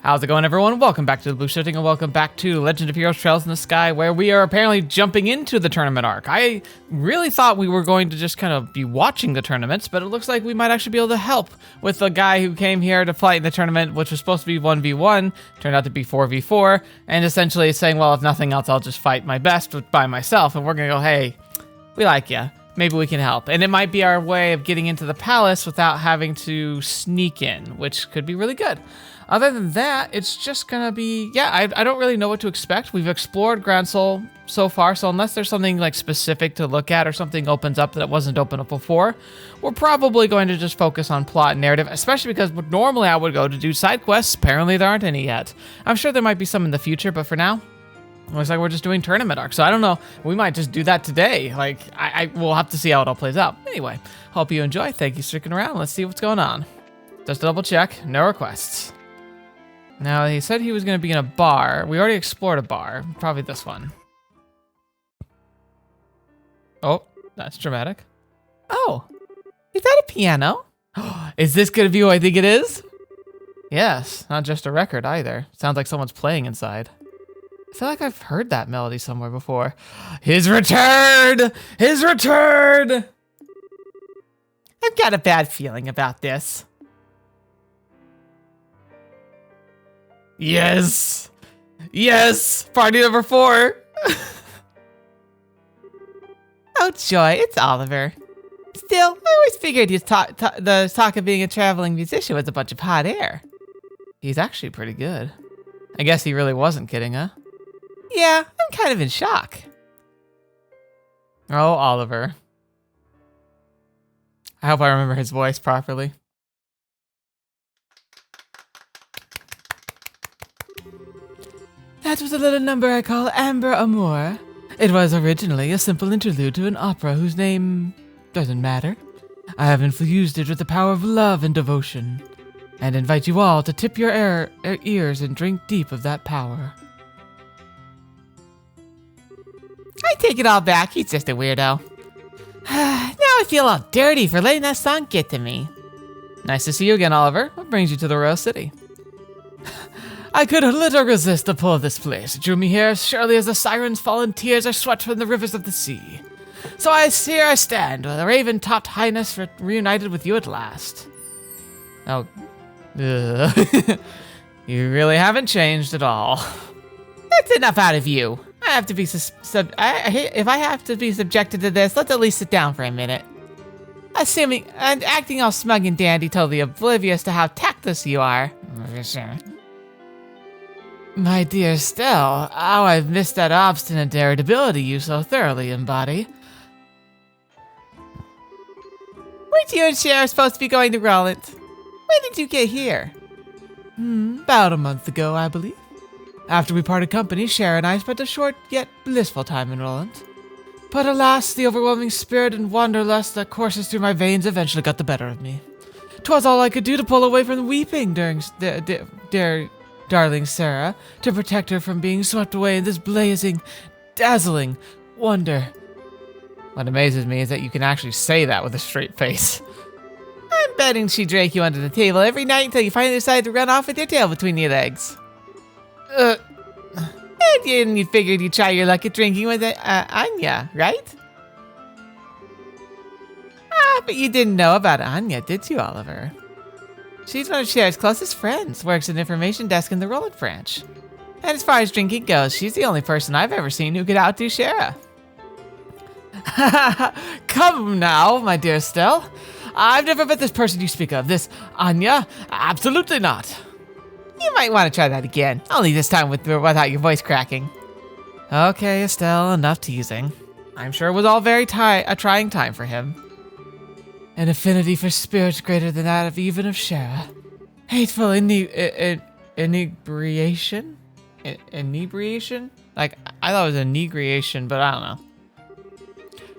How's it going, everyone? Welcome back to TheBlueShifting, and welcome back to Legend of Heroes Trails in the Sky, where we are apparently jumping into the tournament arc. I really thought we were going to just kind of be watching the tournaments, but it looks like we might actually be able to help with the guy who came here to fight in the tournament, which was supposed to be 1v1, turned out to be 4v4, and essentially saying, well, if nothing else, I'll just fight my best by myself, and we're gonna go, hey, we like ya. Maybe we can help. And it might be our way of getting into the palace without having to sneak in, which could be really good. Other than that, it's just gonna be, I don't really know what to expect. We've explored Grancel so far, so unless there's something like specific to look at or something opens up that wasn't open up before, we're probably going to just focus on plot and narrative, especially because normally I would go to do side quests. Apparently there aren't any yet. I'm sure there might be some in the future, but for now, looks like we're just doing tournament arc. So I don't know, we might just do that today. Like, we'll have to see how it all plays out. Anyway, hope you enjoy. Thank you for sticking around. Let's see what's going on. Just to double check, no requests. Now, he said he was going to be in a bar. We already explored a bar. Probably this one. Oh, that's dramatic. Oh, is that a piano? Is this going to be what I think it is? Yes, not just a record either. Sounds like someone's playing inside. I feel like I've heard that melody somewhere before. His return! His return! I've got a bad feeling about this. Yes! Yes! Party number 4! Oh joy, it's Oliver. Still, I always figured the talk of being a traveling musician was a bunch of hot air. He's actually pretty good. I guess he really wasn't kidding, huh? Yeah, I'm kind of in shock. Oh, Oliver. I hope I remember his voice properly. That was a little number I call Amber Amour. It was originally a simple interlude to an opera whose name doesn't matter. I have infused it with the power of love and devotion, and invite you all to tip your ears and drink deep of that power. I take it all back, he's just a weirdo. Now I feel all dirty for letting that song get to me. Nice to see you again, Oliver. What brings you to the Royal City? I could little resist the pull of this place. It drew me here as surely as the sirens fall in tears are swept from the rivers of the sea. So here I stand, with a raven-topped highness reunited with you at last. Oh, you really haven't changed at all. That's enough out of you. I have to be if I have to be subjected to this, let's at least sit down for a minute. Assuming and acting all smug and dandy, totally oblivious to how tactless you are. My dear Estelle, how I've missed that obstinate irritability you so thoroughly embody. Weren't you and Cher supposed to be going to Roland? When did you get here? About a month ago, I believe. After we parted company, Cher and I spent a short yet blissful time in Roland. But alas, the overwhelming spirit and wanderlust that courses through my veins eventually got the better of me. 'Twas all I could do to pull away from the weeping during dear darling Sarah, to protect her from being swept away in this blazing, dazzling wonder. What amazes me is that you can actually say that with a straight face. I'm betting she drank you under the table every night until you finally decided to run off with your tail between your legs. And you figured you'd try your luck at drinking with Anya, right? But you didn't know about Anya, did you, Oliver? She's one of Cher's closest friends, works at an information desk in the Roland branch. And as far as drinking goes, she's the only person I've ever seen who could outdo Shara. Come now, my dear Estelle. I've never met this person you speak of, this Anya. Absolutely not. You might want to try that again, only this time without your voice cracking. Okay, Estelle, enough teasing. I'm sure it was all very a trying time for him. An affinity for spirits greater than that of even of Shara. Hateful inebriation? Inebriation? Like, I thought it was inebriation, but I don't know.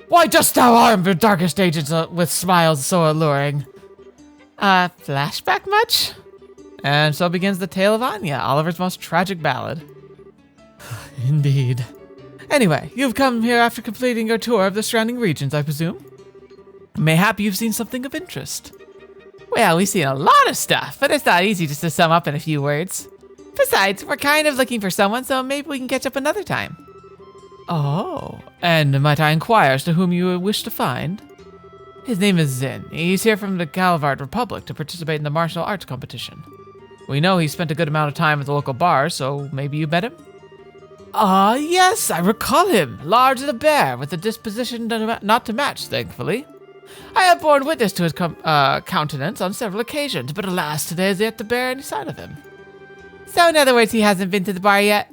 Why dost thou arm the darkest agents with smiles so alluring? Flashback much? And so begins the tale of Anya, Oliver's most tragic ballad. Indeed. Anyway, you've come here after completing your tour of the surrounding regions, I presume? Mayhap you've seen something of interest. Well, we've seen a lot of stuff, but it's not easy just to sum up in a few words. Besides, we're kind of looking for someone, so maybe we can catch up another time. Oh, and might I inquire as to whom you wish to find? His name is Zin. He's here from the Calvard Republic to participate in the martial arts competition. We know he spent a good amount of time at the local bar, so maybe you met him? Ah, yes, I recall him. Large as a bear, with a disposition not to match, thankfully. I have borne witness to his countenance on several occasions, but alas, today is yet to bear any sign of him. So in other words, he hasn't been to the bar yet?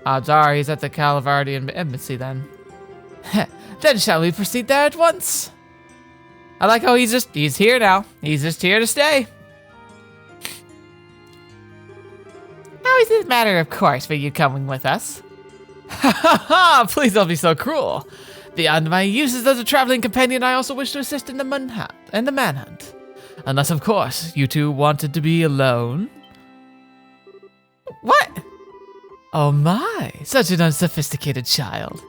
Odds are he's at the Calvardian embassy then. Then shall we proceed there at once? I like how he's here now. He's just here to stay. How is it a matter of course for you coming with us? Ha ha ha! Please don't be so cruel. Beyond my uses as a traveling companion, I also wish to assist in the manhunt. Unless, of course, you two wanted to be alone. What? Oh my, such an unsophisticated child.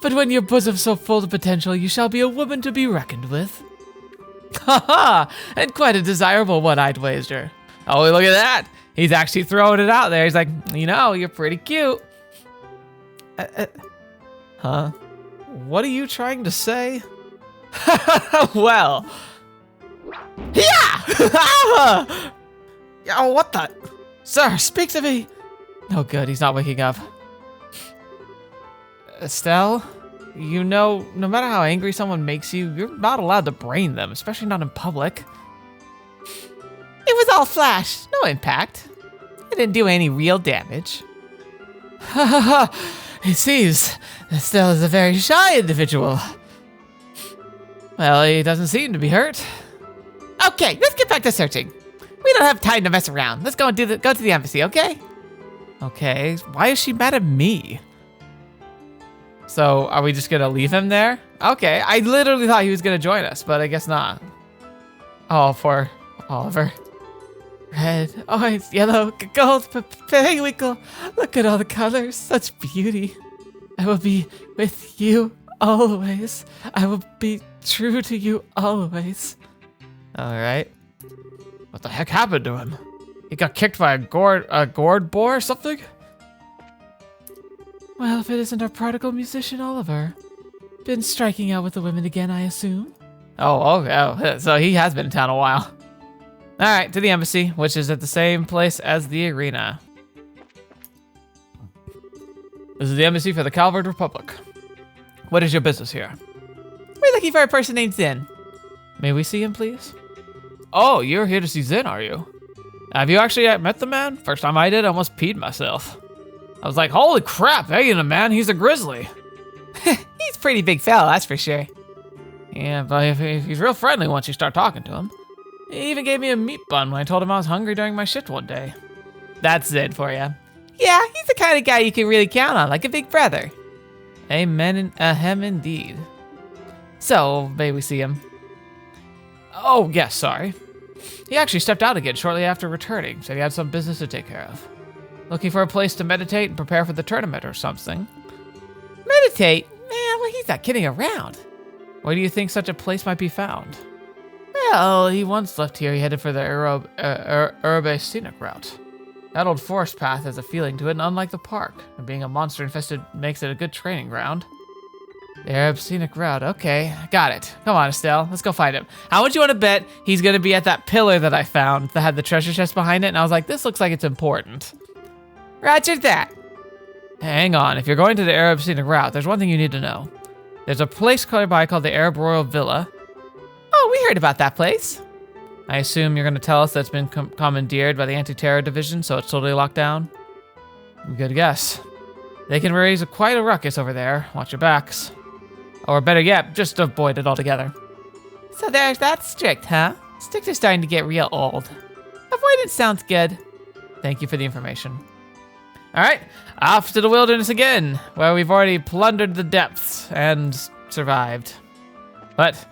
But when your bosom's so full of potential, you shall be a woman to be reckoned with. Ha ha! And quite a desirable one, I'd wager. Oh, look at that! He's actually throwing it out there. He's like, you know, you're pretty cute. Huh? What are you trying to say? Well. Yeah! Oh, what the? Sir, speak to me. Oh, good. He's not waking up. Estelle, you know, no matter how angry someone makes you, you're not allowed to brain them, especially not in public. It was all flash, no impact. It didn't do any real damage. Ha ha ha! It seems Estelle is a very shy individual. Well, he doesn't seem to be hurt. Okay, let's get back to searching. We don't have time to mess around. Let's go and go to the embassy, okay? Okay, why is she mad at me? So, are we just gonna leave him there? Okay, I literally thought he was gonna join us, but I guess not. Oh, poor Oliver. Red, orange, yellow, gold, periwinkle. Look at all the colors, such beauty. I will be with you always. I will be true to you always. All right. What the heck happened to him? He got kicked by a gourd boar or something? Well, if it isn't our prodigal musician Oliver. Been striking out with the women again, I assume? Oh, so he has been in town a while. All right, to the embassy, which is at the same place as the arena. This is the embassy for the Calvard Republic. What is your business here? We're looking for a person named Zin. May we see him, please? Oh, you're here to see Zin, are you? Have you actually met the man? First time I did, I almost peed myself. I was like, holy crap, that ain't a man, he's a grizzly. He's a pretty big fella, that's for sure. Yeah, but if he's real friendly once you start talking to him. He even gave me a meat bun when I told him I was hungry during my shift one day. That's it for you. Yeah, he's the kind of guy you can really count on, like a big brother. Amen, ahem indeed. So, may we see him? Oh, yes, sorry. He actually stepped out again shortly after returning, said he had some business to take care of. Looking for a place to meditate and prepare for the tournament or something. Meditate? Man, well, he's not kidding around. Where do you think such a place might be found? Well, he once left here, he headed for the Urbe Scenic route. That old forest path has a feeling to it, and unlike the park, and being a monster infested makes it a good training ground. The Arab Scenic route, okay, got it. Come on, Estelle, let's go find him. How much you want to bet he's gonna be at that pillar that I found that had the treasure chest behind it, and I was like, this looks like it's important. Roger that. Hang on, if you're going to the Arab Scenic route, there's one thing you need to know. There's a place nearby called the Arab Royal Villa. Oh, we heard about that place. I assume you're gonna tell us that's been commandeered by the anti-terror division, so it's totally locked down? Good guess. They can raise quite a ruckus over there. Watch your backs. Or better yet, just avoid it altogether. So there's that strict, huh? Sticks are starting to get real old. Avoidance sounds good. Thank you for the information. All right, off to the wilderness again, where we've already plundered the depths and survived. But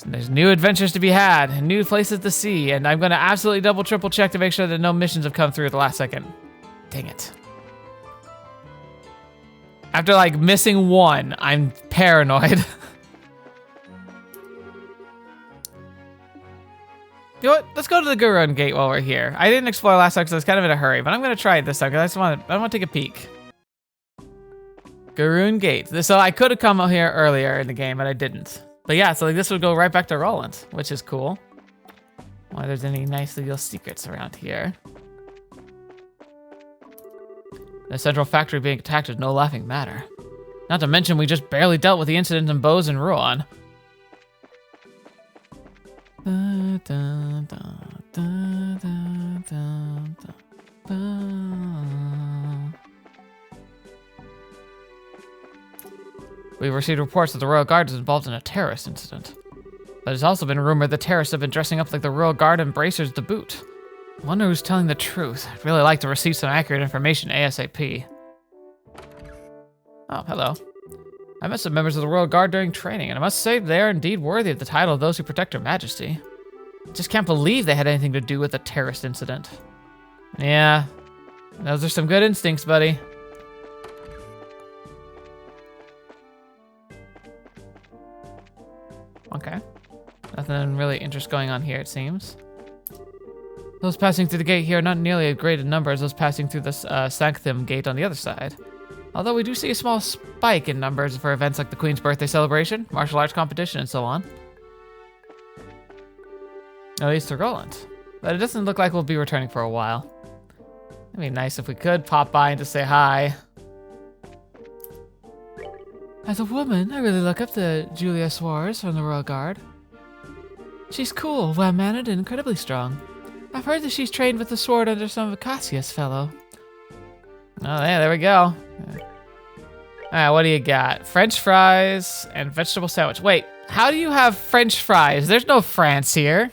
there's new adventures to be had, and new places to see, and I'm gonna absolutely double, triple check to make sure that no missions have come through at the last second. Dang it. After like missing one, I'm paranoid. You know what? Let's go to the Gurune gate while we're here. I didn't explore last time because I was kind of in a hurry, but I'm gonna try it this time because I want to take a peek. Gurune gate. So I could have come out here earlier in the game, but I didn't. But yeah, so like this would go right back to Roland, which is cool. Why there's any nice little secrets around here. The central factory being attacked is no laughing matter. Not to mention we just barely dealt with the incident in Bose and Ruan. We've received reports that the Royal Guard is involved in a terrorist incident. But it's also been rumored the terrorists have been dressing up like the Royal Guard and bracers to boot. I wonder who's telling the truth. I'd really like to receive some accurate information ASAP. Oh, hello. I met some members of the Royal Guard during training, and I must say they are indeed worthy of the title of those who protect Her Majesty. I just can't believe they had anything to do with the terrorist incident. Yeah, those are some good instincts, buddy. Okay. Nothing really interesting going on here, it seems. Those passing through the gate here are not nearly as great in number as those passing through the Sanctum gate on the other side. Although we do see a small spike in numbers for events like the Queen's birthday celebration, martial arts competition, and so on. At least to Roland. But it doesn't look like we'll be returning for a while. It'd be nice if we could pop by and just say hi. As a woman, I really look up to Julia Suarez from the Royal Guard. She's cool, well-mannered, and incredibly strong. I've heard that she's trained with the sword under some of Cassius' fellow. Oh, yeah, there we go. Alright, what do you got? French fries and vegetable sandwich. Wait, how do you have French fries? There's no France here.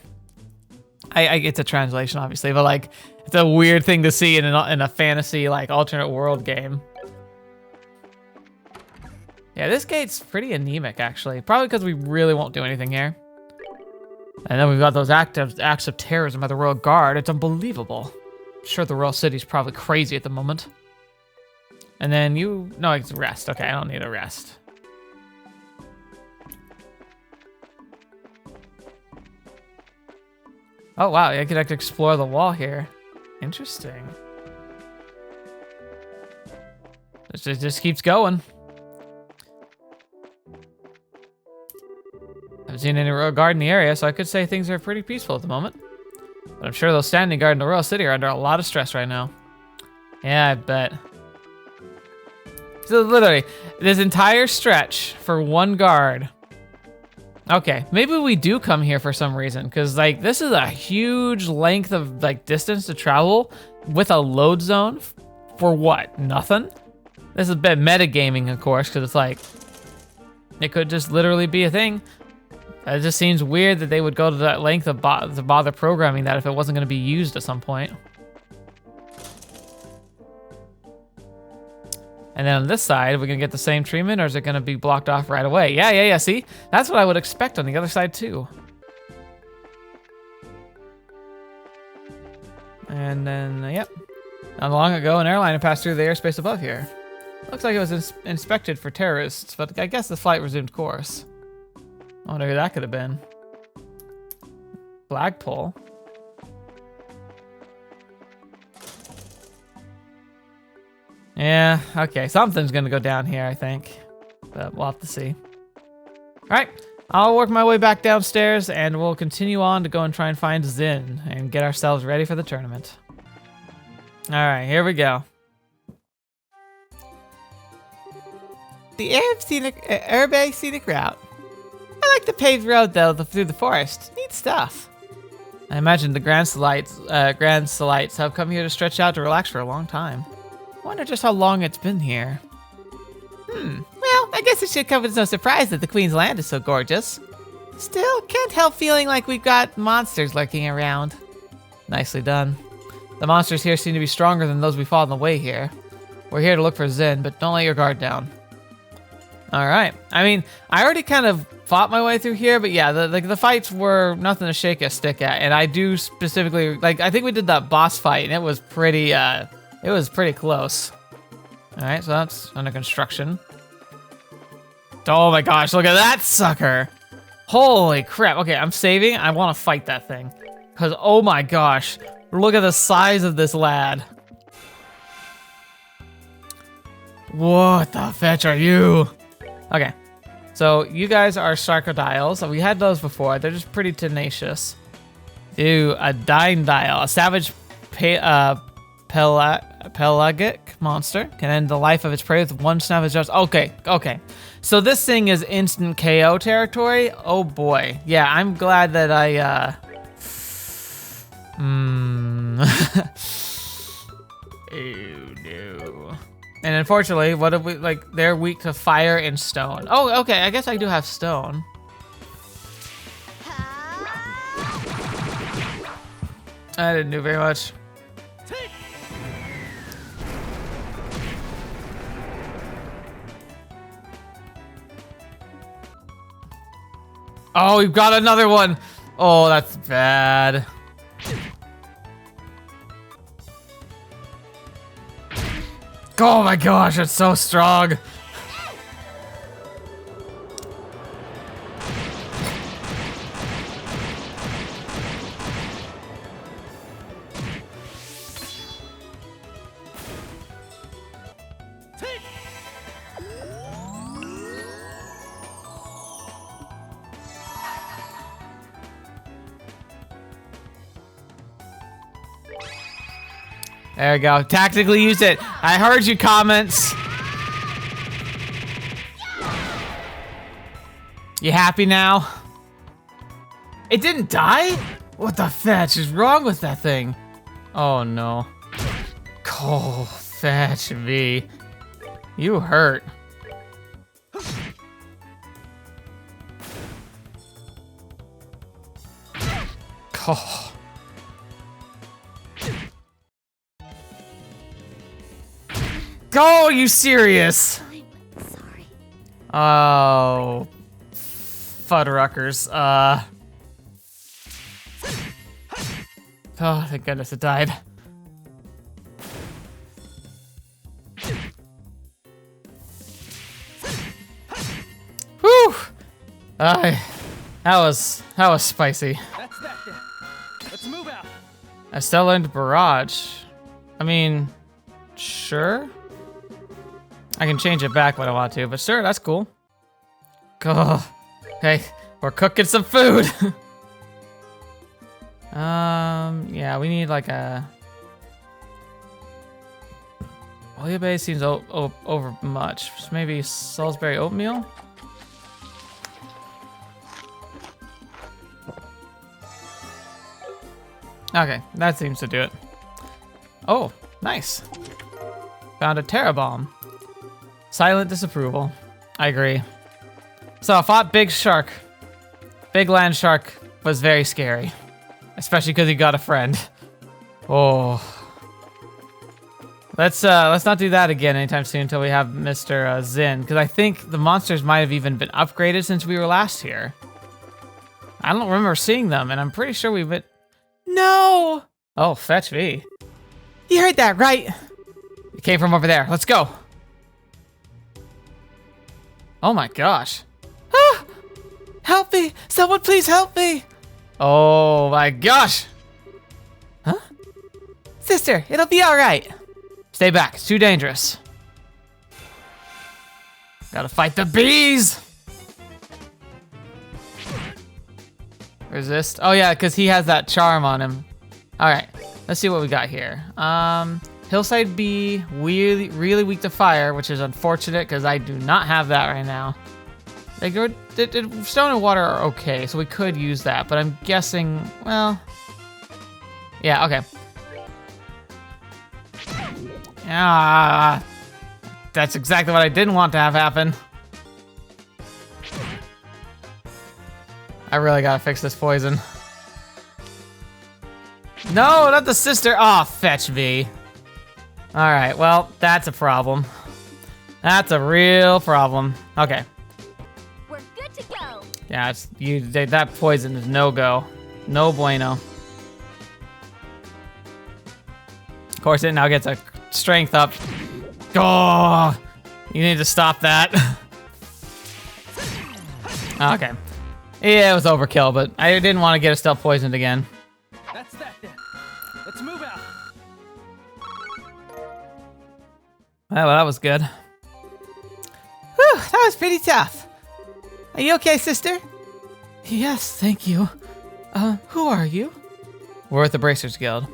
I get the translation, obviously, but like, it's a weird thing to see in a fantasy, like, alternate world game. Yeah, this gate's pretty anemic, actually. Probably because we really won't do anything here. And then we've got those acts of terrorism by the Royal Guard. It's unbelievable. I'm sure the Royal City's probably crazy at the moment. And then no, it's rest. Okay, I don't need a rest. Oh, wow, I could actually explore the wall here. Interesting. It just keeps going. I haven't seen any Royal Guard in the area, so I could say things are pretty peaceful at the moment. But I'm sure those standing guard in the Royal City are under a lot of stress right now. Yeah, I bet. So literally, this entire stretch for one guard. Okay, maybe we do come here for some reason, because like this is a huge length of like distance to travel with a load zone for what? Nothing? This is a bit metagaming, of course, because it's like, it could just literally be a thing. It just seems weird that they would go to that length of to bother programming that if it wasn't going to be used at some point. And then on this side, are we going to get the same treatment, or is it going to be blocked off right away? Yeah, see? That's what I would expect on the other side, too. And then, yep. Not long ago, an airliner passed through the airspace above here. Looks like it was inspected for terrorists, but I guess the flight resumed course. I wonder who that could have been. Flagpole. Yeah, okay, something's gonna go down here, I think. But we'll have to see. Alright, I'll work my way back downstairs and we'll continue on to go and try and find Zin and get ourselves ready for the tournament. Alright, here we go. The Arab Scenic route. I like the paved road though, through the forest. Neat stuff. I imagine the Grancelites have come here to stretch out to relax for a long time. I wonder just how long it's been here. Well, I guess it should come as no surprise that the Queen's land is so gorgeous. Still, can't help feeling like we've got monsters lurking around. Nicely done. The monsters here seem to be stronger than those we fought on the way here. We're here to look for Zin, but don't let your guard down. Alright. I mean, I already kind of fought my way through here, but yeah, the fights were nothing to shake a stick at. And I do specifically, like, I think we did that boss fight, and it was pretty close. Alright, so that's under construction. Oh my gosh, look at that sucker! Holy crap. Okay, I'm saving. I want to fight that thing. Because, oh my gosh, look at the size of this lad. What the fetch are you? Okay, so you guys are Sarcodials. We had those before. They're just pretty tenacious. Ew, a Dine-Dial, a savage pelagic monster. Can end the life of its prey with one snap of its jaws. Okay, okay. So this thing is instant KO territory. Oh boy. Yeah, I'm glad that I, Ew, no. And unfortunately, what if we, like, they're weak to fire and stone. Oh, okay, I guess I do have stone. I didn't do very much. Oh, we've got another one. Oh, that's bad. Oh my gosh, it's so strong. There we go. Tactically use it. I heard you comments. You happy now? It didn't die? What the fetch is wrong with that thing? Oh no. Oh, fetch me. You hurt. Oh. Oh, are you serious? Sorry. Oh, Fuddruckers. Oh, thank goodness it died. Whew. That was spicy. That's that then. Let's move out. Estelle learned barrage. I mean, sure. I can change it back when I want to, but sure, that's cool. Oh, hey, we're cooking some food. Yeah, we need like a... Bouillabaisse seems over much. So maybe Salisbury oatmeal? Okay, that seems to do it. Oh, nice. Found a Terra Bomb. Silent disapproval. I agree. So I fought Big Shark. Big Land Shark was very scary. Especially because he got a friend. Oh. Let's not do that again anytime soon until we have Mr. Zin. Because I think the monsters might have even been upgraded since we were last here. I don't remember seeing them, and I'm pretty sure we've been... No! Oh, fetch me. You heard that, right? It came from over there. Let's go. Oh my gosh. Ah! Help me! Someone please help me! Oh my gosh! Huh? Sister, it'll be alright. Stay back, it's too dangerous. Gotta fight the bees! Resist. Oh yeah, because he has that charm on him. Alright, let's see what we got here. Hillside Bee, really weak to fire, which is unfortunate because I do not have that right now. Like, stone and water are okay, so we could use that, but I'm guessing, well, yeah, okay. Ah, that's exactly what I didn't want to have happen. I really gotta fix this poison. No, not the sister. Oh, fetch me. All right, well, that's a problem. That's a real problem. Okay. We're good to go. Yeah, it's that poison is no go. No bueno. Of course, it now gets a strength up. Oh, you need to stop that. Okay. Yeah, it was overkill, but I didn't want to get Estelle poisoned again. Well, that was good. Whew, that was pretty tough. Are you okay, sister? Yes, thank you. Who are you? We're at the Bracers Guild.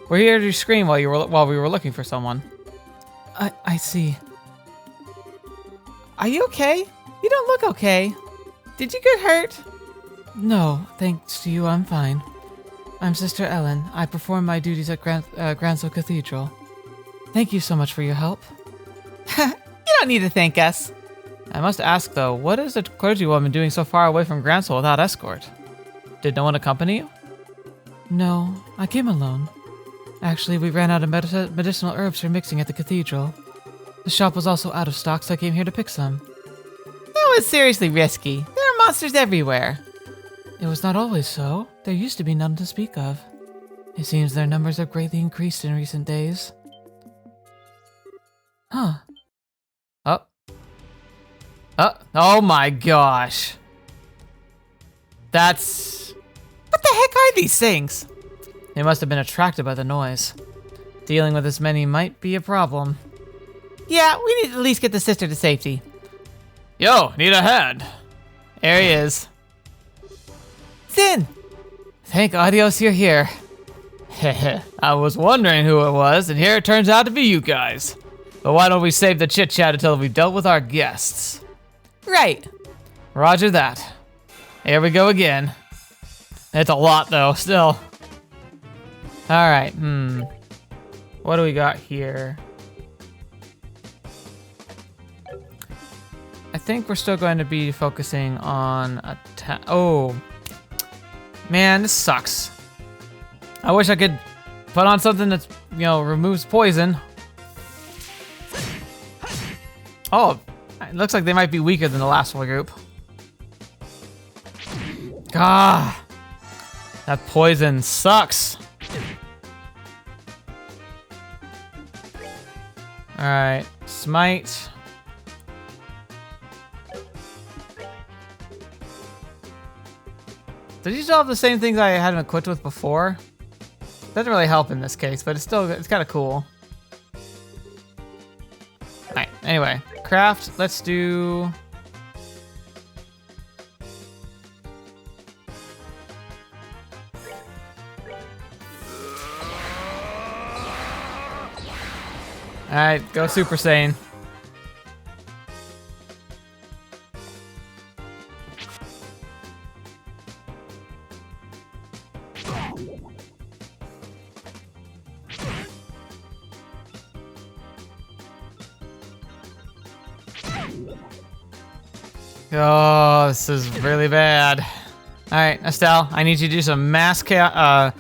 We're here to scream while we were looking for someone. I see. Are you okay? You don't look okay. Did you get hurt? No, thanks to you, I'm fine. I'm Sister Ellen. I perform my duties at Grancel Cathedral. Thank you so much for your help. You don't need to thank us. I must ask, though, what is a clergywoman doing so far away from Grancel without escort? Did no one accompany you? No, I came alone. Actually, we ran out of medicinal herbs for mixing at the cathedral. The shop was also out of stock, so I came here to pick some. That was seriously risky. There are monsters everywhere. It was not always so. There used to be none to speak of. It seems their numbers have greatly increased in recent days. Huh. Oh my gosh. That's... What the heck are these things? They must have been attracted by the noise. Dealing with this many might be a problem. Yeah, we need to at least get the sister to safety. Yo, need a hand. There he is. Sin! Thank Adios you're here. Heh, I was wondering who it was, and here it turns out to be you guys. But why don't we save the chit-chat until we've dealt with our guests? Right. Roger that. Here we go again. It's a lot, though, still. Alright, What do we got here? I think we're still going to be focusing on oh. Man, this sucks. I wish I could put on something that's, removes poison. Oh, it looks like they might be weaker than the last one group. Ah, that poison sucks. All right, smite. Did you still have the same things I had him equipped with before? Doesn't really help in this case, but it's kind of cool. All right, anyway, craft, let's do... All right, go Super Saiyan. Oh, this is really bad. All right, Estelle, I need you to do some mass crowd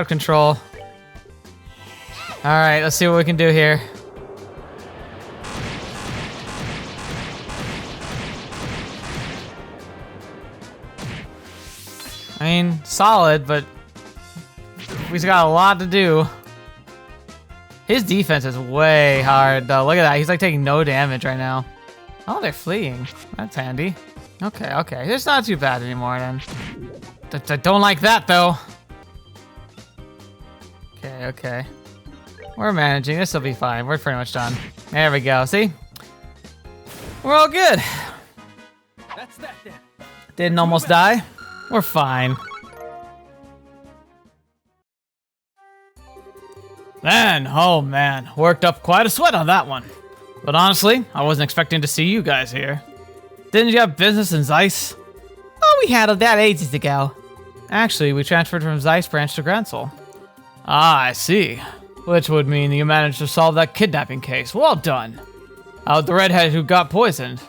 control. All right, let's see what we can do here. I mean, solid, but we've got a lot to do. His defense is way hard, though. Look at that. He's like taking no damage right now. Oh, they're fleeing. That's handy. Okay. It's not too bad anymore, then. I don't like that, though. Okay. We're managing. This will be fine. We're pretty much done. There we go. See? We're all good. That's that then. Didn't almost die. We're fine. Oh man, worked up quite a sweat on that one. But honestly, I wasn't expecting to see you guys here. Didn't you have business in Zeiss? Oh, we handled that ages ago. Actually, we transferred from Zeiss branch to Grancel. Ah, I see. Which would mean you managed to solve that kidnapping case. Well done. How'd the redhead who got poisoned?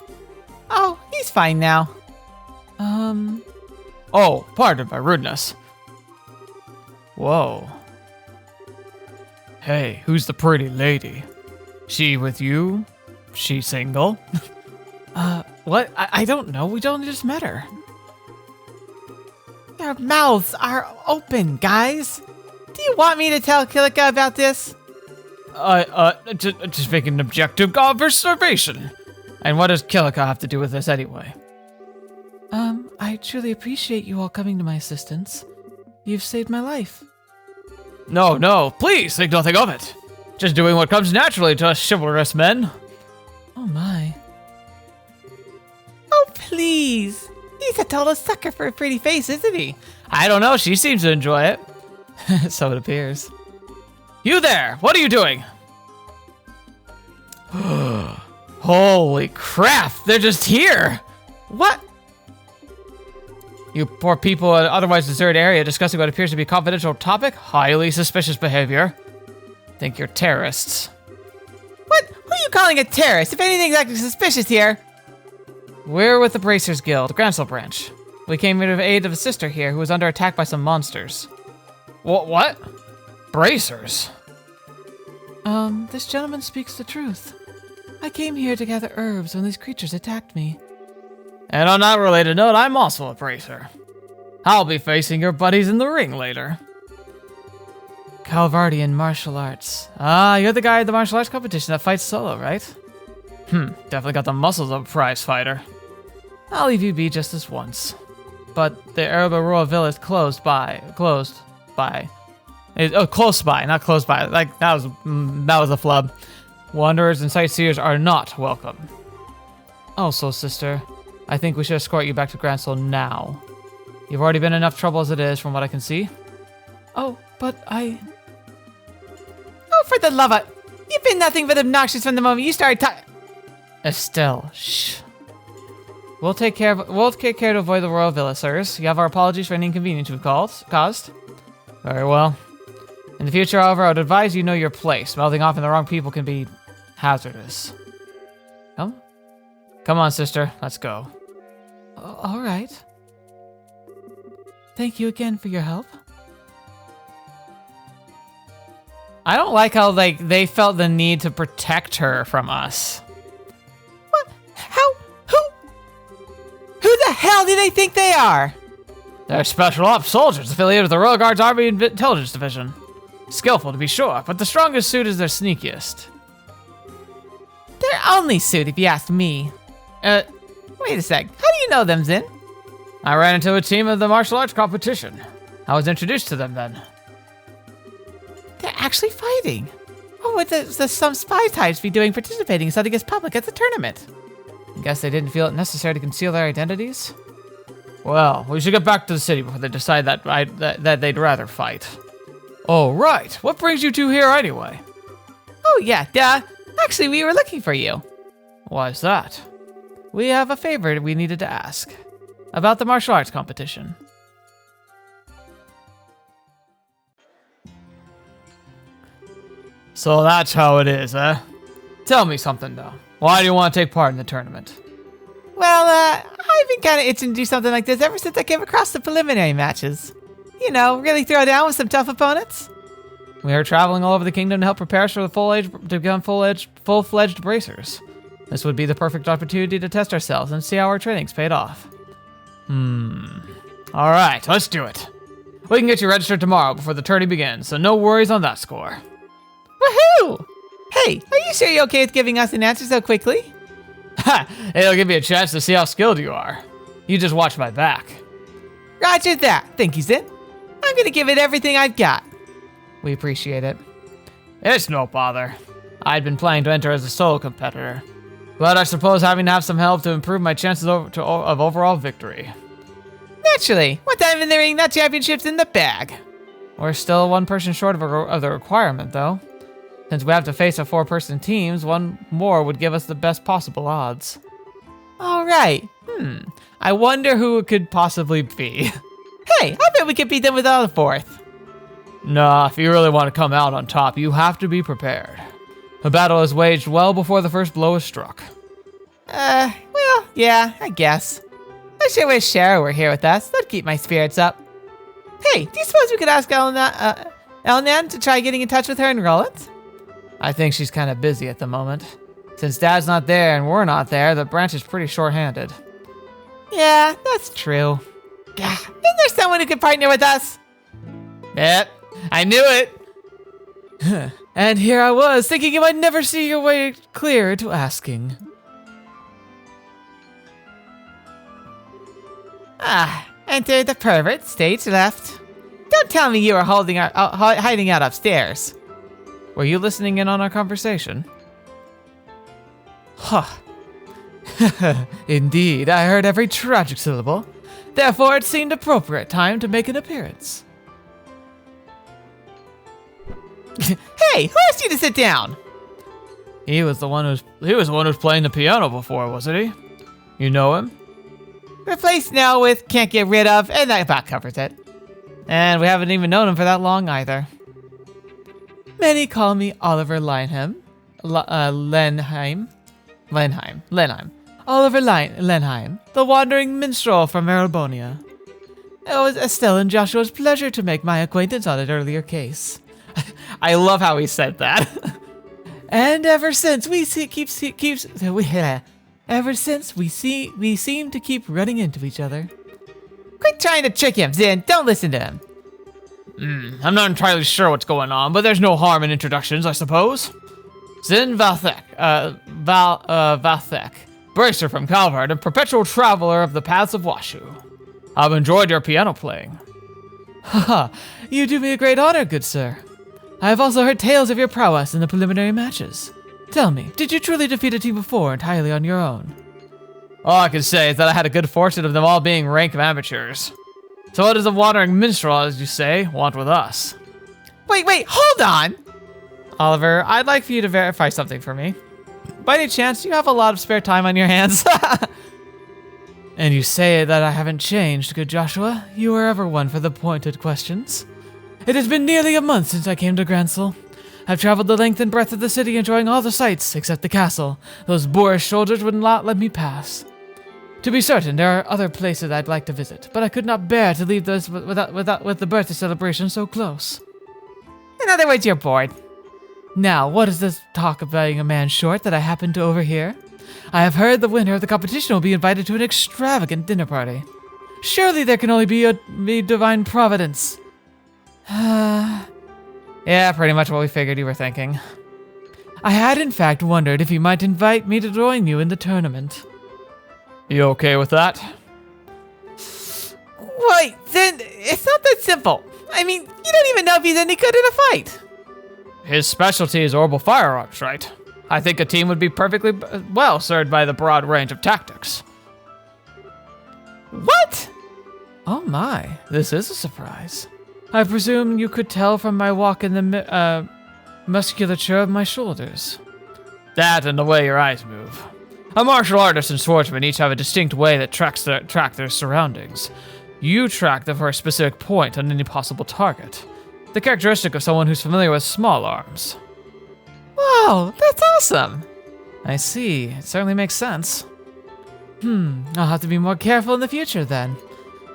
Oh, he's fine now. Oh, pardon my rudeness. Whoa. Hey, who's the pretty lady? She with you? She single? What? I don't know. We only just met her. Their mouths are open, guys. Do you want me to tell Kilika about this? Just making an objective observation. And what does Kilika have to do with this anyway? I truly appreciate you all coming to my assistance. You've saved my life. No, please think nothing of it. Just doing what comes naturally to us chivalrous men. Oh my. Oh, please. He's a total sucker for a pretty face, isn't he? I don't know. She seems to enjoy it. So it appears. You there! What are you doing? Holy crap! They're just here! What? You poor people in an otherwise deserted area discussing what appears to be a confidential topic? Highly suspicious behavior. Think you're terrorists. What? Who are you calling a terrorist? If anything's acting suspicious here. We're with the Bracers Guild, Grancel branch. We came in aid of a sister here who was under attack by some monsters. What? Bracers? This gentleman speaks the truth. I came here to gather herbs when these creatures attacked me. And on that related note, I'm also a bracer. I'll be facing your buddies in the ring later. Calvardian martial arts. Ah, you're the guy at the martial arts competition that fights solo, right? Definitely got the muscles of a prize fighter. I'll leave you be just this once. But the Araba Royal Villa is close by, not close by. Like, that was a flub. Wanderers and sightseers are not welcome. Also, sister, I think we should escort you back to Grancel now. You've already been in enough trouble as it is, from what I can see. Oh, but I... Oh, for the love of... You've been nothing but obnoxious from the moment you started talking... Estelle, shh. We'll take care to avoid the Royal Villa, sirs. You have our apologies for any inconvenience we've caused. Very well. In the future, however, I would advise you know your place. Mouthing off on the wrong people can be hazardous. Come on, sister. Let's go. All right. Thank you again for your help. I don't like how, like, they felt the need to protect her from us. What? How? Who the hell do they think they are? They're special ops soldiers affiliated with the Royal Guard's Army Intelligence Division. Skillful, to be sure, but the strongest suit is their sneakiest. Their only suit, if you ask me. Wait a sec. How do you know them, Zin? I ran into a team of the martial arts competition. I was introduced to them then. They're actually fighting. What would some spy types be doing participating in something as public as the tournament? I guess they didn't feel it necessary to conceal their identities. Well, we should get back to the city before they decide that they'd rather fight. Oh, right. What brings you two here anyway? Oh, yeah, duh. Actually, we were looking for you. Why's that? We have a favor we needed to ask. About the martial arts competition. So that's how it is, eh? Tell me something, though. Why do you want to take part in the tournament? Well, I've been kind of itching to do something like this ever since I came across the preliminary matches. You know, really throw down with some tough opponents. We are traveling all over the kingdom to help prepare us for to become full-fledged bracers. This would be the perfect opportunity to test ourselves and see how our training's paid off. All right, let's do it. We can get you registered tomorrow before the tourney begins, so no worries on that score. Woohoo! Hey, are you sure you're okay with giving us an answer so quickly? Ha! It'll give you a chance to see how skilled you are. You just watch my back. Roger that. Thank you, Zin. I'm gonna give it everything I've got. We appreciate it. It's no bother. I'd been planning to enter as a solo competitor, but I suppose having to have some help to improve my chances of overall victory. Naturally. One time in the ring, that championship's in the bag. We're still one person short of the requirement, though. Since we have to face a 4-person teams, one more would give us the best possible odds. All right. I wonder who it could possibly be. Hey, I bet we could beat them without a 4th. Nah, if you really want to come out on top, you have to be prepared. The battle is waged well before the first blow is struck. Well, yeah, I guess. I sure wish Shara were here with us. That'd keep my spirits up. Hey, do you suppose we could ask Elnan to try getting in touch with her in Rollins? I think she's kind of busy at the moment. Since Dad's not there and we're not there, the branch is pretty short-handed. Yeah, that's true. Gah, isn't there someone who could partner with us? Yep, I knew it. And here I was, thinking you might never see your way clear to asking. Enter the pervert, stage left. Don't tell me you were hiding out upstairs. Were you listening in on our conversation? Huh. Indeed, I heard every tragic syllable. Therefore, it seemed appropriate time to make an appearance. Hey, who asked you to sit down? He was the one who's playing the piano before, wasn't he? You know him? Replaced now with can't get rid of, and that about covers it. And we haven't even known him for that long either. Many call me Oliver Lenheim. Lenheim. Oliver Lenheim, the wandering minstrel from Erebonia. It was Estelle and Joshua's pleasure to make my acquaintance on an earlier case. I love how he said that. And ever since we seem to keep running into each other. Quit trying to trick him, Zin. Don't listen to him. I'm not entirely sure what's going on, but there's no harm in introductions, I suppose. Zin Valthek, Valthek, bracer from Calvard and perpetual traveler of the paths of Washu. I've enjoyed your piano playing. Haha, you do me a great honor, good sir. I have also heard tales of your prowess in the preliminary matches. Tell me, did you truly defeat a team before entirely on your own? All I can say is that I had a good fortune of them all being rank amateurs. So what does a wandering minstrel, as you say, want with us? Wait, hold on! Oliver, I'd like for you to verify something for me. By any chance, you have a lot of spare time on your hands? And you say that I haven't changed, good Joshua. You were ever one for the pointed questions. It has been nearly a month since I came to Grancel. I've traveled the length and breadth of the city enjoying all the sights except the castle. Those boorish soldiers would not let me pass. To be certain, there are other places I'd like to visit, but I could not bear to leave those with the birthday celebration so close. In other words, you're bored. Now, what is this talk of being a man short that I happen to overhear? I have heard the winner of the competition will be invited to an extravagant dinner party. Surely there can only be a divine providence. Yeah, pretty much what we figured you were thinking. I had in fact wondered if you might invite me to join you in the tournament. You okay with that? Wait, then it's not that simple. I mean, you don't even know if he's any good in a fight. His specialty is orbal firearms, right? I think a team would be perfectly well served by the broad range of tactics. What? Oh my, this is a surprise. I presume you could tell from my walk in the musculature of my shoulders. That and the way your eyes move. A martial artist and swordsman each have a distinct way that track their surroundings. You track them for a specific point on any possible target. The characteristic of someone who's familiar with small arms. Whoa, that's awesome! I see, it certainly makes sense. I'll have to be more careful in the future then.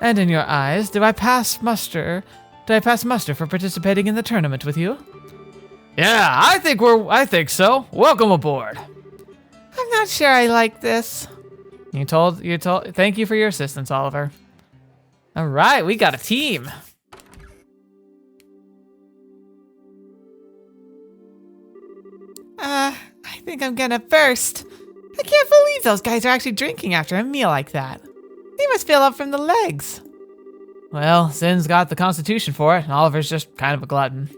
And in your eyes, do I pass muster for participating in the tournament with you? Yeah, I think so. Welcome aboard. I'm not sure I like this. Thank you for your assistance, Oliver. All right, we got a team. I think I'm gonna burst. I can't believe those guys are actually drinking after a meal like that. They must fill up from the legs. Well, Zin's got the constitution for it, and Oliver's just kind of a glutton.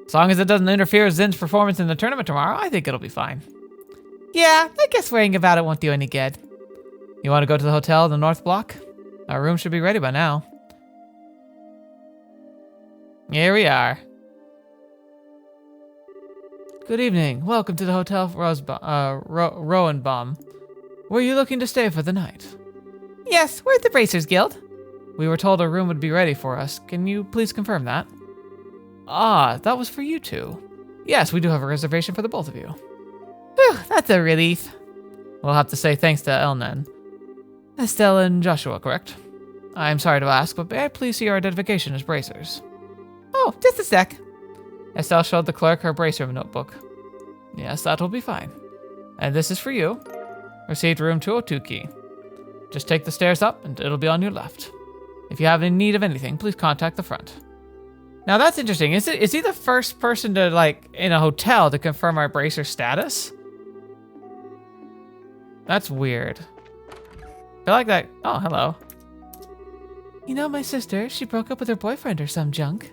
As long as it doesn't interfere with Zin's performance in the tournament tomorrow, I think it'll be fine. Yeah, I guess worrying about it won't do any good. You want to go to the hotel in the North Block? Our room should be ready by now. Here we are. Good evening. Welcome to the Hotel Roenbaum. Were you looking to stay for the night? Yes, we're at the Bracers Guild. We were told a room would be ready for us. Can you please confirm that? Ah, that was for you two. Yes, we do have a reservation for the both of you. Whew, that's a relief. We'll have to say thanks to Elnan. Estelle and Joshua, correct? I'm sorry to ask, but may I please see your identification as bracers? Oh, just a sec. Estelle showed the clerk her bracer notebook. Yes, that will be fine. And this is for you. Received room 202 key. Just take the stairs up and it'll be on your left. If you have any need of anything, please contact the front. Now that's interesting. Is he the first person to, like, in a hotel to confirm our bracer status? That's weird. I feel like that. Oh, hello. You know my sister, she broke up with her boyfriend or some junk.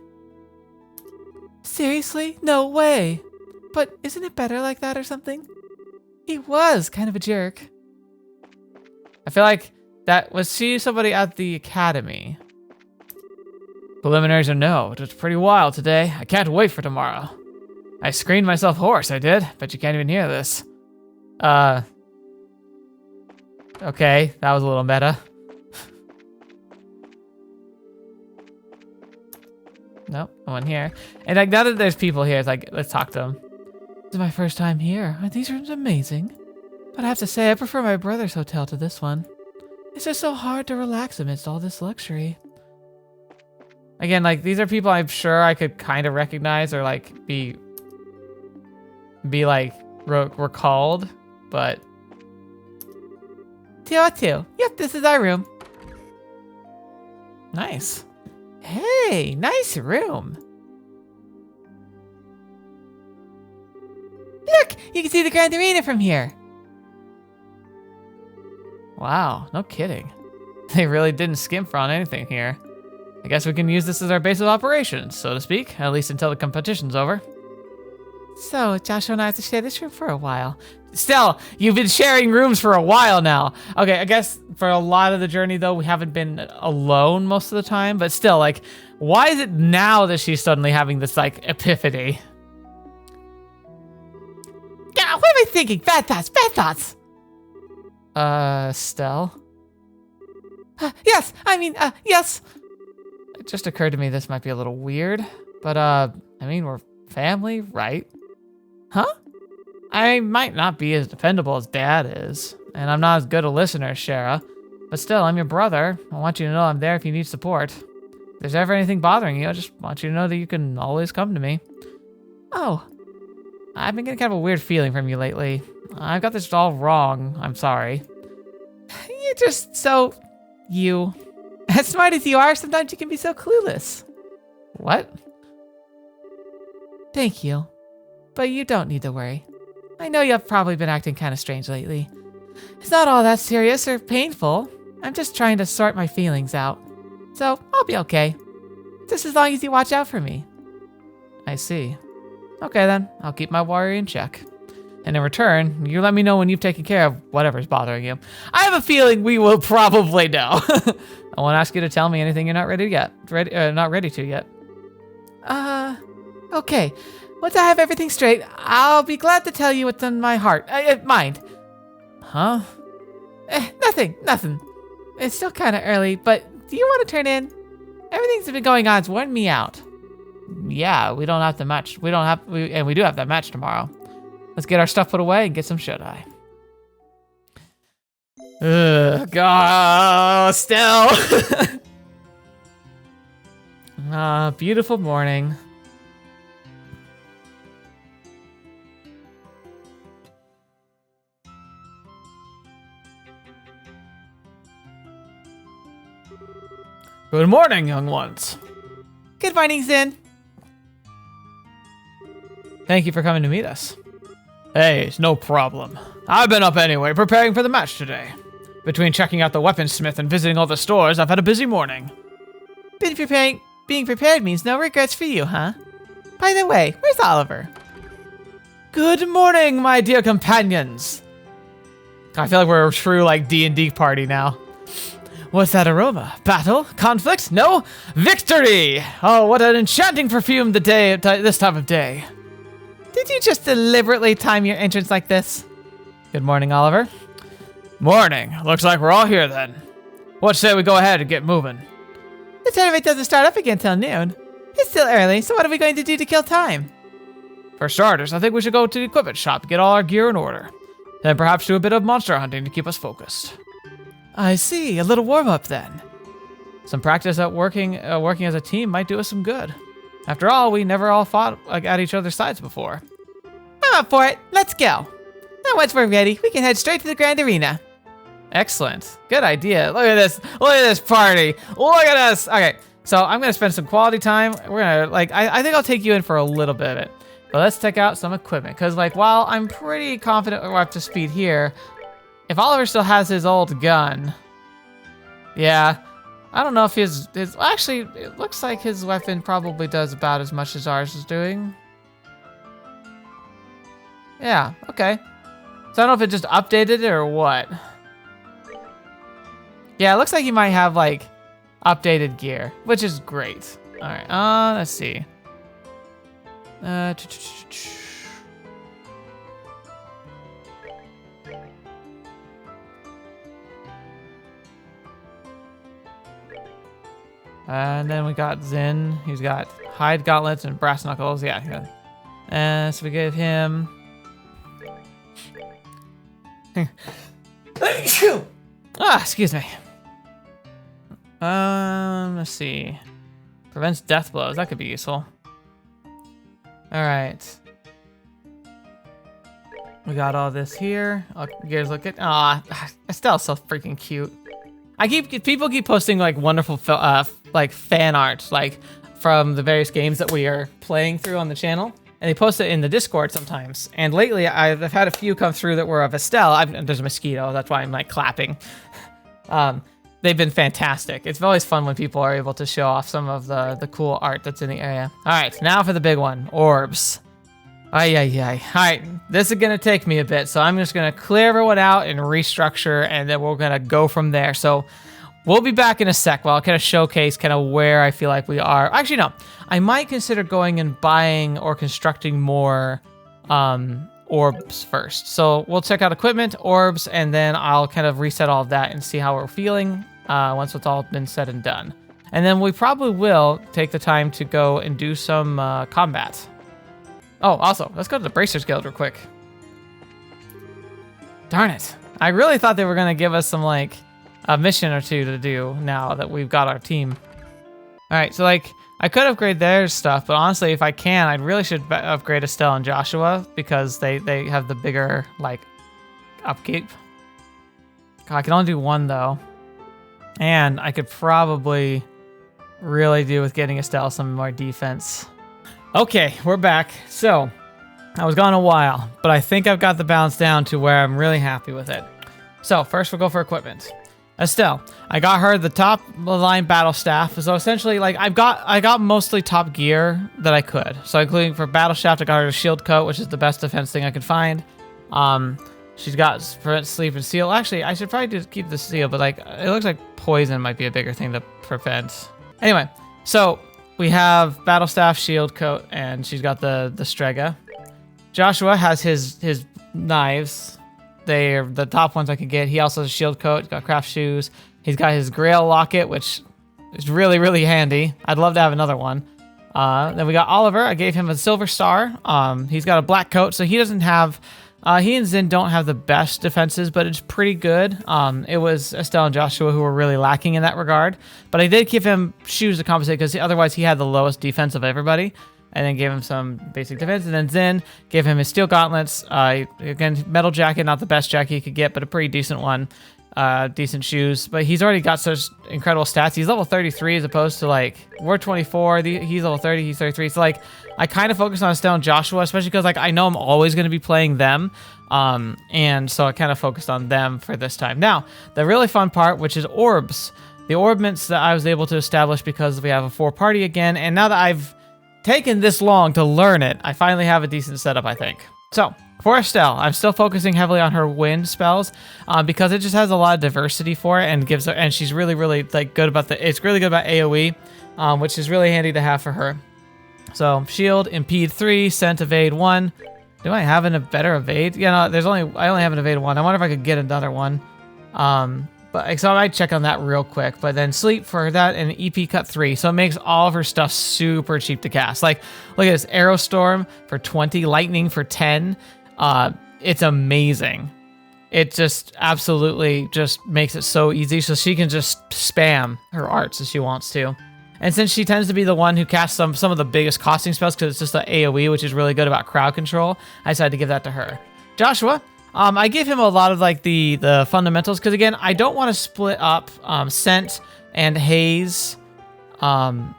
Seriously? No way. But isn't it better like that or something? He was kind of a jerk. I feel like was she somebody at the academy? Preliminaries or no, it was pretty wild today. I can't wait for tomorrow. I screened myself hoarse, I did. Bet you can't even hear this. Okay, that was a little meta. Nope, no one here. And like now that there's people here, it's like, let's talk to them. This is my first time here. Aren't these rooms amazing? But I have to say, I prefer my brother's hotel to this one. It's just so hard to relax amidst all this luxury. Again, like these are people I'm sure I could kind of recognize or like be like recalled, but 202. Yep, this is our room. Nice. Hey, nice room. Look, you can see the Grand Arena from here. Wow, no kidding. They really didn't skimp on anything here. I guess we can use this as our base of operations, so to speak, at least until the competition's over. So, Joshua and I have to share this room for a while. Estelle, you've been sharing rooms for a while now. Okay, I guess for a lot of the journey, though, we haven't been alone most of the time, but still, like, why is it now that she's suddenly having this, like, epiphany? Yeah, what am I thinking? Bad thoughts, bad thoughts. Estelle? Yes, yes. It just occurred to me this might be a little weird, but, I mean, we're family, right? Huh? I might not be as dependable as Dad is, and I'm not as good a listener as Shara, but still, I'm your brother. I want you to know I'm there if you need support. If there's ever anything bothering you, I just want you to know that you can always come to me. Oh. I've been getting kind of a weird feeling from you lately. I've got this all wrong. I'm sorry. You're just so... you. As smart as you are, sometimes you can be so clueless. What? Thank you. But you don't need to worry. I know you've probably been acting kind of strange lately. It's not all that serious or painful. I'm just trying to sort my feelings out. So, I'll be okay. Just as long as you watch out for me. I see. Okay then, I'll keep my worry in check. And in return, you let me know when you've taken care of whatever's bothering you. I have a feeling we will probably know. I won't ask you to tell me anything you're not ready to yet. Okay. Once I have everything straight, I'll be glad to tell you what's on my mind. Huh? Nothing. It's still kind of early, but do you want to turn in? Everything's been going on's worn me out. Yeah, we don't have to match. We do have that match tomorrow. Let's get our stuff put away and get some shut-eye. Ugh, God, Estelle. Beautiful morning. Good morning, young ones. Good morning, Zen. Thank you for coming to meet us. Hey, it's no problem. I've been up anyway, preparing for the match today. Between checking out the weaponsmith and visiting all the stores, I've had a busy morning. Being prepared means no regrets for you, huh? By the way, where's Oliver? Good morning, my dear companions. I feel like we're a true, like, D&D party now. What's that aroma? Battle? Conflict? No? Victory! Oh, what an enchanting perfume this time of day. Did you just deliberately time your entrance like this? Good morning, Oliver. Morning. Looks like we're all here then. What say we go ahead and get moving? The tournament doesn't start up again till noon. It's still early, so what are we going to do to kill time? For starters, I think we should go to the equipment shop, get all our gear in order. Then perhaps do a bit of monster hunting to keep us focused. I see. A little warm-up then. Some practice at working as a team might do us some good. After all, we never all fought at each other's sides before. I'm up for it. Let's go. Now once we're ready, we can head straight to the Grand Arena. Excellent. Good idea. Look at this. Look at this party. Look at us. Okay, so I'm going to spend some quality time. We're going to, I think I'll take you in for a little bit of it. But let's check out some equipment. Because, while I'm pretty confident we're up to speed here, if Oliver still has his old gun, yeah, I don't know if his actually, it looks like his weapon probably does about as much as ours is doing. Yeah, okay. So I don't know if it just updated it or what. Yeah, it looks like he might have like updated gear, which is great. All right, let's see. And then we got Zen. He's got hide gauntlets and brass knuckles. Yeah. So we gave him. Excuse me. Let's see. Prevents death blows. That could be useful. All right. We got all this here. Oh, you guys look at. Estelle's so freaking cute. People keep posting like wonderful like fan art like from the various games that we are playing through on the channel, and they post it in the Discord sometimes. And lately, I've had a few come through that were of Estelle. There's a mosquito. That's why I'm like clapping. They've been fantastic. It's always fun when people are able to show off some of the cool art that's in the area. All right, now for the big one, orbs. Ay. All right, this is gonna take me a bit, so I'm just gonna clear everyone out and restructure, and then we're gonna go from there. So we'll be back in a sec while I kind of showcase kind of where I feel like we are. Actually, no, I might consider going and buying or constructing more orbs first. So we'll check out equipment, orbs, and then I'll kind of reset all of that and see how we're feeling once it's all been said and done. And then we probably will take the time to go and do some combat. Oh, also, let's go to the Bracers Guild real quick. Darn it. I really thought they were going to give us some, like, a mission or two to do now that we've got our team. All right, so, like, I could upgrade their stuff, but honestly, if I can, I really should upgrade Estelle and Joshua because they have the bigger, like, upkeep. God, I can only do one, though. And I could probably really do with getting Estelle some more defense. Okay, we're back. So, I was gone a while, but I think I've got the balance down to where I'm really happy with it. So, first we'll go for equipment. Estelle, I got her the top line battle staff. So essentially, like I got mostly top gear that I could. So including for battle shaft, I got her a shield coat, which is the best defense thing I could find. She's got prevent sleep and seal. Actually, I should probably just keep the seal, but like it looks like poison might be a bigger thing to prevent. Anyway, so we have battle staff, shield coat, and she's got the strega. Joshua has his knives. They're the top ones I could get. He also has a shield coat. He's got craft shoes. He's got his Grail locket, which is really, really handy. I'd love to have another one. Then we got Oliver. I gave him a silver star. He's got a black coat, so he doesn't have... he and Zin don't have the best defenses, but it's pretty good. It was Estelle and Joshua who were really lacking in that regard. But I did give him shoes to compensate because otherwise he had the lowest defense of everybody. And then gave him some basic defense. And then Zen gave him his steel gauntlets. Again, metal jacket, not the best jacket he could get, but a pretty decent one. Decent shoes. But he's already got such incredible stats. He's level 33 as opposed to like, we're 24. He's level 30, he's 33. So like, I kind of focus on Estelle and Joshua, especially because like, I know I'm always going to be playing them. And so I kind of focused on them for this time. Now, the really fun part, which is orbs. The orbments that I was able to establish because we have a 4-party again. And now that I've taken this long to learn it, I finally have a decent setup, I think. So, for Estelle, I'm still focusing heavily on her wind spells because it just has a lot of diversity for it and gives her, and she's really, really like good about it's really good about AoE, which is really handy to have for her. So, shield, impede 3, scent, evade 1. Do I have a better evade? Yeah, no, I only have an evade 1. I wonder if I could get another one. But so I might check on that real quick. But then sleep for that and EP cut 3. So it makes all of her stuff super cheap to cast. Like, look at this. Arrow Storm for 20. Lightning for 10. It's amazing. It just absolutely just makes it so easy. So she can just spam her arts as she wants to. And since she tends to be the one who casts some of the biggest costing spells because it's just the AoE, which is really good about crowd control, I decided to give that to her. Joshua. I gave him a lot of like the fundamentals because again, I don't want to split up scent and haze, from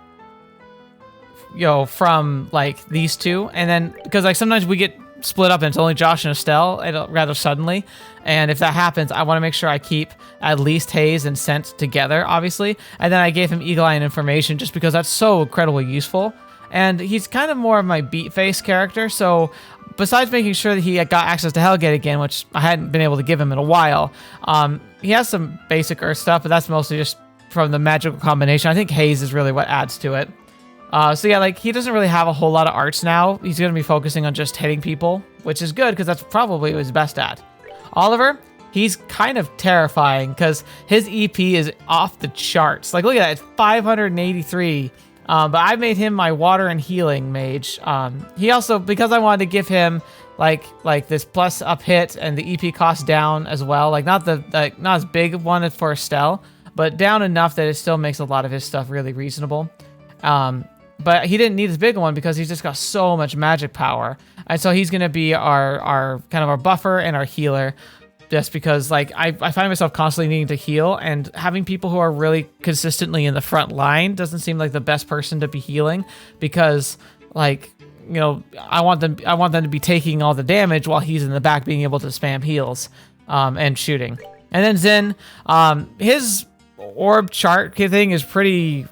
like these two, and then because like sometimes we get split up and it's only Josh and Estelle rather suddenly, and if that happens, I want to make sure I keep at least haze and scent together, obviously, and then I gave him eagle eye and information just because that's so incredibly useful, and he's kind of more of my beat face character, so besides making sure that he got access to Hellgate again, which I hadn't been able to give him in a while, he has some basic Earth stuff, but that's mostly just from the magical combination. I think Haze is really what adds to it. So yeah, like he doesn't really have a whole lot of arts now. He's going to be focusing on just hitting people, which is good because that's probably what he's best at. Oliver, he's kind of terrifying because his EP is off the charts. Like look at that, it's 583. But I made him my water and healing mage. He also, because I wanted to give him like this plus up hit and the EP cost down as well. Like not as big one for Estelle, but down enough that it still makes a lot of his stuff really reasonable. But he didn't need as big a one because he's just got so much magic power. And so he's going to be our kind of our buffer and our healer. Just because like I find myself constantly needing to heal, and having people who are really consistently in the front line doesn't seem like the best person to be healing, because like, you know, I want them to be taking all the damage while he's in the back being able to spam heals and shooting. And then Zen, his orb chart thing is pretty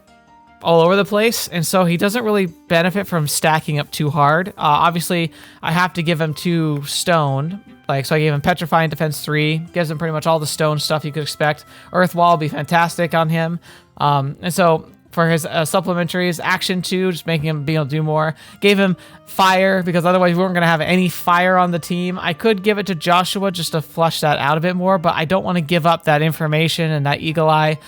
all over the place, and so he doesn't really benefit from stacking up too hard. Obviously, I have to give him 2 stone. Like, so I gave him Petrify and Defense 3. Gives him pretty much all the stone stuff you could expect. Earth Wall will be fantastic on him. And so for his supplementaries, Action 2, just making him be able to do more. Gave him Fire, because otherwise we weren't going to have any fire on the team. I could give it to Joshua just to flush that out a bit more, but I don't want to give up that information and that Eagle Eye.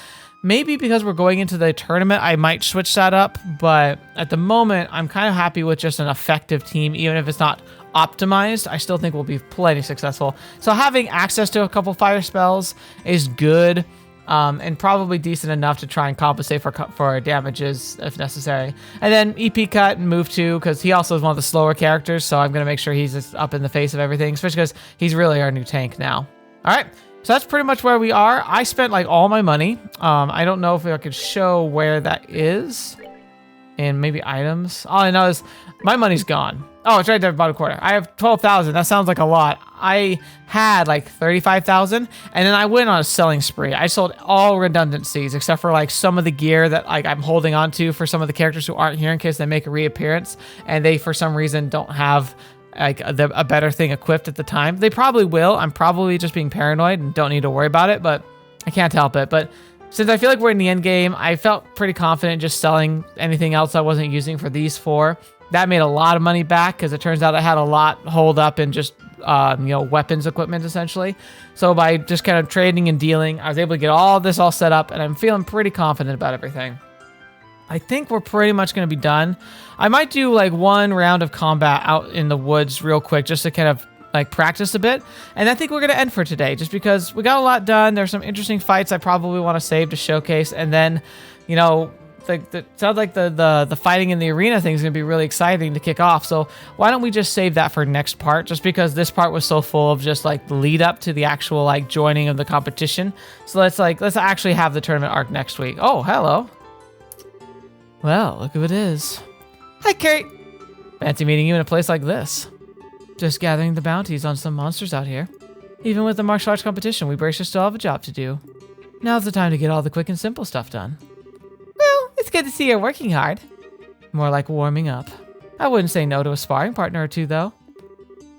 Maybe because we're going into the tournament, I might switch that up, but at the moment, I'm kind of happy with just an effective team, even if it's not optimized. I still think we'll be plenty successful. So having access to a couple fire spells is good, and probably decent enough to try and compensate for damages if necessary. And then EP cut and move 2, because he also is one of the slower characters, so I'm going to make sure he's just up in the face of everything, especially because he's really our new tank now. All right. So that's pretty much where we are. I spent like all my money. I don't know if I could show where that is. And maybe items. All I know is my money's gone. Oh, it's right there at the bottom corner. I have 12,000. That sounds like a lot. I had like 35,000, and then I went on a selling spree. I sold all redundancies except for like some of the gear that like I'm holding on to for some of the characters who aren't here in case they make a reappearance, and they for some reason don't have like a better thing equipped at the time. They probably will. I'm probably just being paranoid and don't need to worry about it, but I can't help it. But since I feel like we're in the end game, I felt pretty confident just selling anything else I wasn't using for these 4. That made a lot of money back because it turns out I had a lot hold up in just weapons equipment essentially. So by just kind of trading and dealing, I was able to get all this all set up, and I'm feeling pretty confident about everything. I think we're pretty much going to be done. I might do like 1 round of combat out in the woods real quick just to kind of like practice a bit. And I think we're going to end for today just because we got a lot done. There's some interesting fights I probably want to save to showcase. And then, you know, it sounds like the fighting in the arena thing is going to be really exciting to kick off. So why don't we just save that for next part, just because this part was so full of just like the lead up to the actual like joining of the competition. So let's actually have the tournament arc next week. Oh, hello. Well, look who it is. Hi, Kate. Fancy meeting you in a place like this. Just gathering the bounties on some monsters out here. Even with the martial arts competition, we Bracers still have a job to do. Now's the time to get all the quick and simple stuff done. Well, it's good to see you're working hard. More like warming up. I wouldn't say no to a sparring partner or 2, though.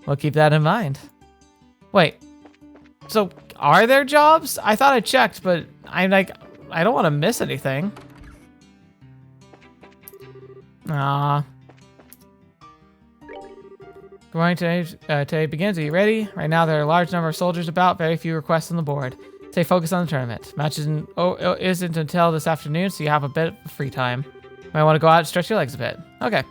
We'll keep that in mind. Wait. So, are there jobs? I thought I checked, but I don't want to miss anything. Ah. Going today begins. Are you ready? Right now there are a large number of soldiers about, very few requests on the board. Stay focused on the tournament. Match isn't until this afternoon, so you have a bit of free time. Might want to go out and stretch your legs a bit. Okay.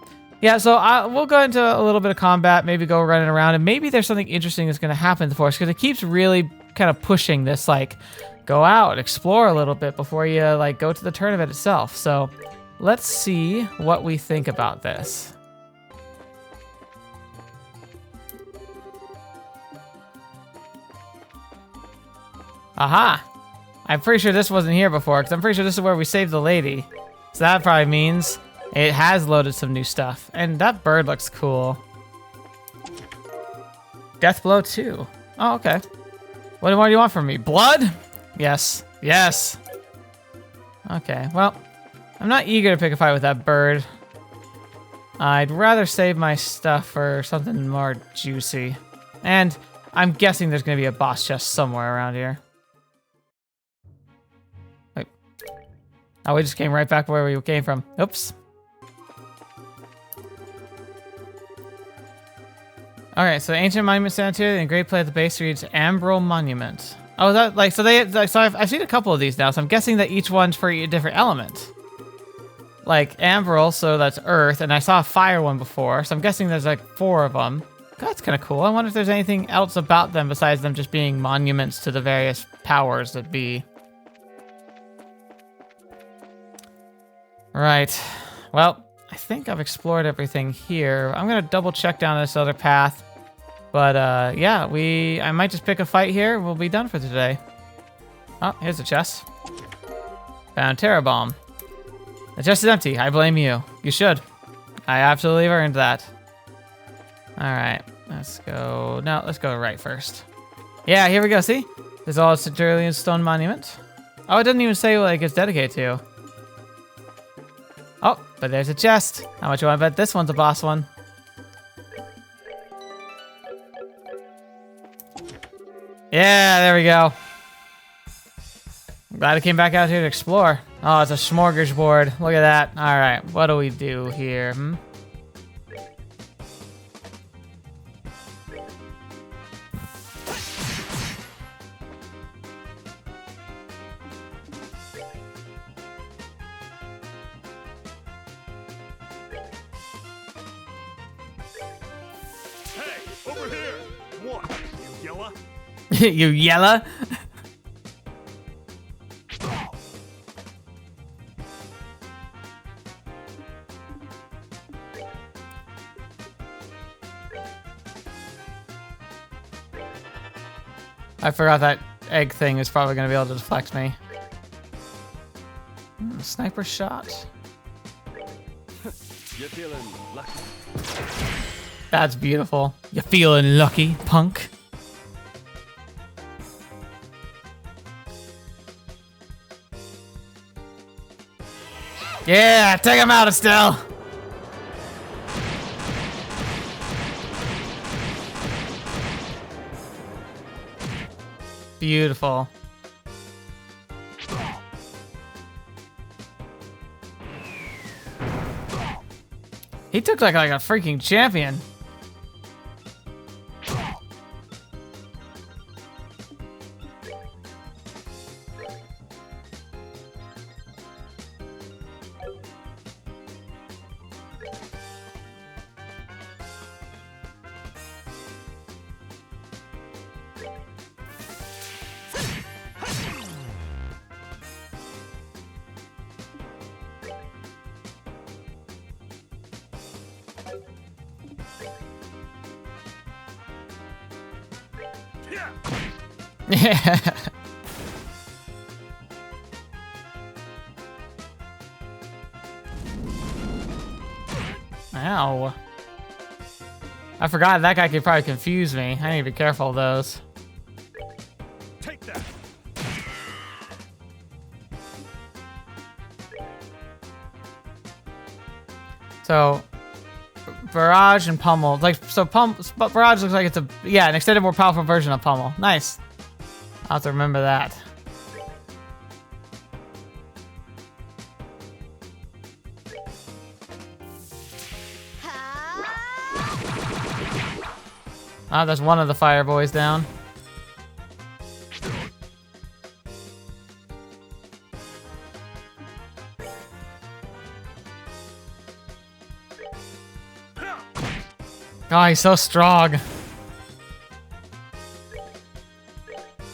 Yeah, so we'll go into a little bit of combat, maybe go running around, and maybe there's something interesting that's going to happen for us, because it keeps really kind of pushing this, like, go out, explore a little bit before you, like, go to the tournament itself. So let's see what we think about this. Aha! I'm pretty sure this wasn't here before, because I'm pretty sure this is where we saved the lady. So that probably means it has loaded some new stuff. And that bird looks cool. Death blow 2. Oh, okay. What more do you want from me? Blood? Yes. Yes. Okay, well, I'm not eager to pick a fight with that bird. I'd rather save my stuff for something more juicy. And I'm guessing there's gonna be a boss chest somewhere around here. Wait. Oh, we just came right back where we came from. Oops. Alright, so Ancient Monument Sanitary and Great Play at the base reads Ambral Monument. Oh, that like so they like so I've seen a couple of these now, so I'm guessing that each one's for a different element. Like Ambral, so that's Earth, and I saw a fire one before, so I'm guessing there's like 4 of them. That's kind of cool. I wonder if there's anything else about them besides them just being monuments to the various powers that be. Right. Well, I think I've explored everything here. I'm gonna double check down this other path. But yeah, I might just pick a fight here. We'll be done for today. Oh, here's the chest. Found Terra Bomb. The chest is empty. I blame you. You should. I absolutely earned that. All right, let's go. No, let's go right first. Yeah, here we go. See, there's all a Centurion stone monument. Oh, it doesn't even say what it's dedicated to. Oh, but there's a chest. How much you want to bet this one's a boss one? Yeah, there we go. I'm glad I came back out here to explore. Oh, it's a smorgasbord. Look at that. All right, what do we do here? Hey, over here! What? You yella? You yella? I forgot that egg thing is probably going to be able to deflect me. Sniper shot. You're feeling lucky. That's beautiful. You feeling lucky, punk? Yeah, take him out, Estelle. Beautiful. He took like a freaking champion. Yeah. Ow. I forgot that guy could probably confuse me. I need to be careful of those. Take that. So, barrage and pummel. Like, so barrage looks like it's an extended, more powerful version of pummel. Nice. I'll have to remember that. Ah, there's one of the fire boys down. Oh, he's so strong.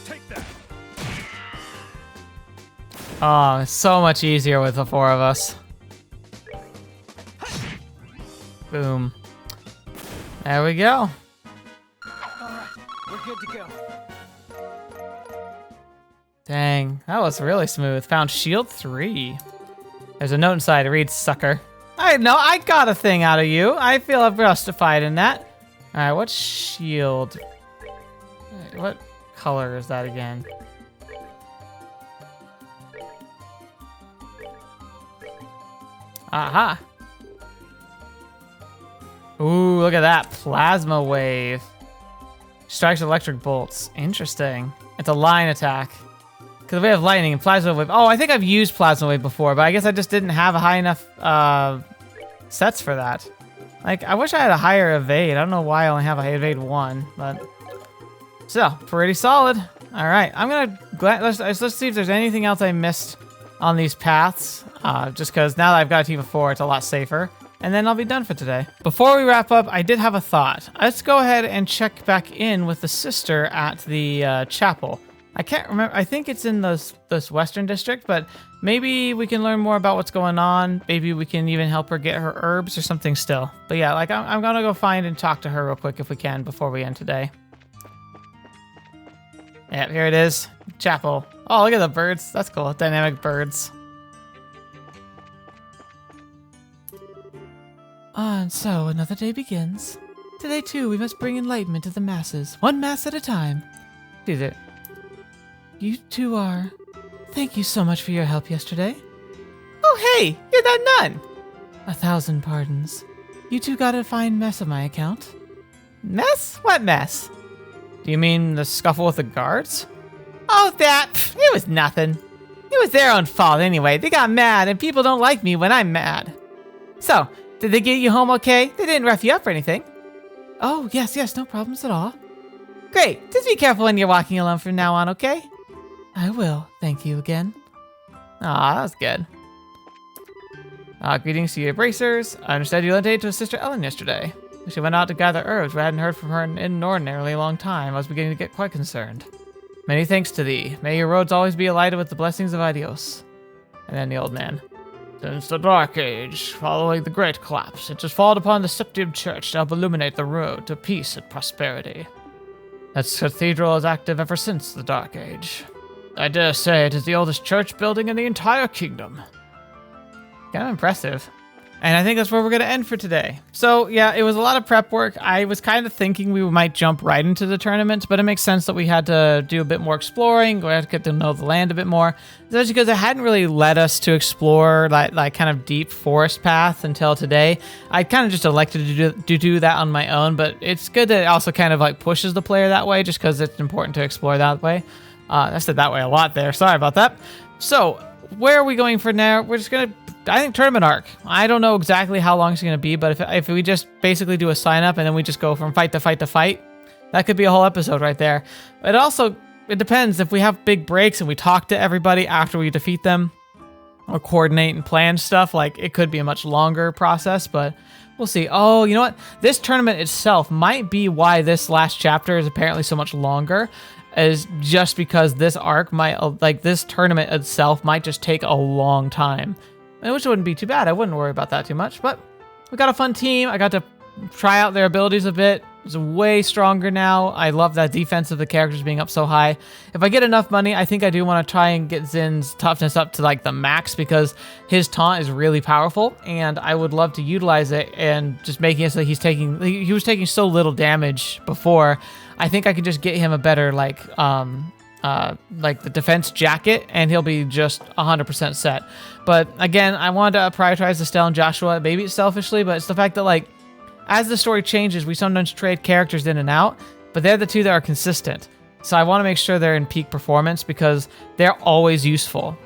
Take that. Oh, it's so much easier with the 4 of us. Boom. There we go. Alright, we're good to go. Dang, that was really smooth. Found shield 3. There's a note inside. It reads, sucker. I know, I got a thing out of you. I feel justified in that. All right, what shield? What color is that again? Aha. Ooh, look at that. Plasma wave. Strikes electric bolts. Interesting. It's a line attack. Because we have lightning and plasma wave. Oh, I think I've used plasma wave before, but I guess I just didn't have a high enough sets for that. Like, I wish I had a higher evade. I don't know why I only have a evade 1, but still, pretty solid. All right, I'm gonna let's see if there's anything else I missed on these paths. Just because now that I've got a team of 4, it's a lot safer. And then I'll be done for today. Before we wrap up, I did have a thought. Let's go ahead and check back in with the sister at the chapel. I can't remember. I think it's in this western district, but maybe we can learn more about what's going on. Maybe we can even help her get her herbs or something still. But yeah, like I'm gonna go find and talk to her real quick if we can before we end today. Yeah, here it is. Chapel. Oh, look at the birds. That's cool. Dynamic birds. And so another day begins. Today too, we must bring enlightenment to the masses, one mass at a time. Is it? You two are. Thank you so much for your help yesterday. Oh hey, you're that nun! 1,000 pardons. You two got a fine mess of my account. Mess? What mess? Do you mean the scuffle with the guards? Oh, that! It was nothing. It was their own fault anyway. They got mad, and people don't like me when I'm mad. So, did they get you home okay? They didn't rough you up or anything. Oh, yes, no problems at all. Great. Just be careful when you're walking alone from now on, okay? I will. Thank you again. Aw, that was good. Greetings to your bracers. I understand you lent aid to Sister Ellen yesterday. She went out to gather herbs, but I hadn't heard from her in an ordinarily long time. I was beginning to get quite concerned. Many thanks to thee. May your roads always be alighted with the blessings of Adios. And then the old man. Since the Dark Age, following the Great Collapse, it has fallen upon the Septium Church to help illuminate the road to peace and prosperity. That cathedral is active ever since the Dark Age. I dare say it is the oldest church building in the entire kingdom. Kind of impressive. And I think that's where we're going to end for today. So yeah, it was a lot of prep work. I was kind of thinking we might jump right into the tournament, but it makes sense that we had to do a bit more exploring. We had to get to know the land a bit more. That's because it hadn't really led us to explore like kind of deep forest path until today. I kind of just elected to do that on my own, but it's good that it also kind of like pushes the player that way just because it's important to explore that way. I said that way a lot there. Sorry about that. So where are we going for now? We're just going to, I think, tournament arc. I don't know exactly how long it's going to be, but if we just basically do a sign up and then we just go from fight to fight to fight, that could be a whole episode right there. It depends. If we have big breaks and we talk to everybody after we defeat them or coordinate and plan stuff, like it could be a much longer process, but we'll see. Oh, you know what? This tournament itself might be why this last chapter is apparently so much longer, is just because this arc might, like this tournament itself might just take a long time. Which wouldn't be too bad. I wouldn't worry about that too much, but we got a fun team. I got to try out their abilities a bit. It's way stronger now. I love that defense of the characters being up so high. If I get enough money, I think I do want to try and get Zin's toughness up to like the max because his taunt is really powerful and I would love to utilize it and just making it so he was taking so little damage before. I think I could just get him a better like the defense jacket and he'll be just 100% set. But again, I wanted to prioritize Estelle and Joshua. Maybe it's selfishly, but it's the fact that like as the story changes, we sometimes trade characters in and out, but they're the two that are consistent. So I want to make sure they're in peak performance because they're always useful.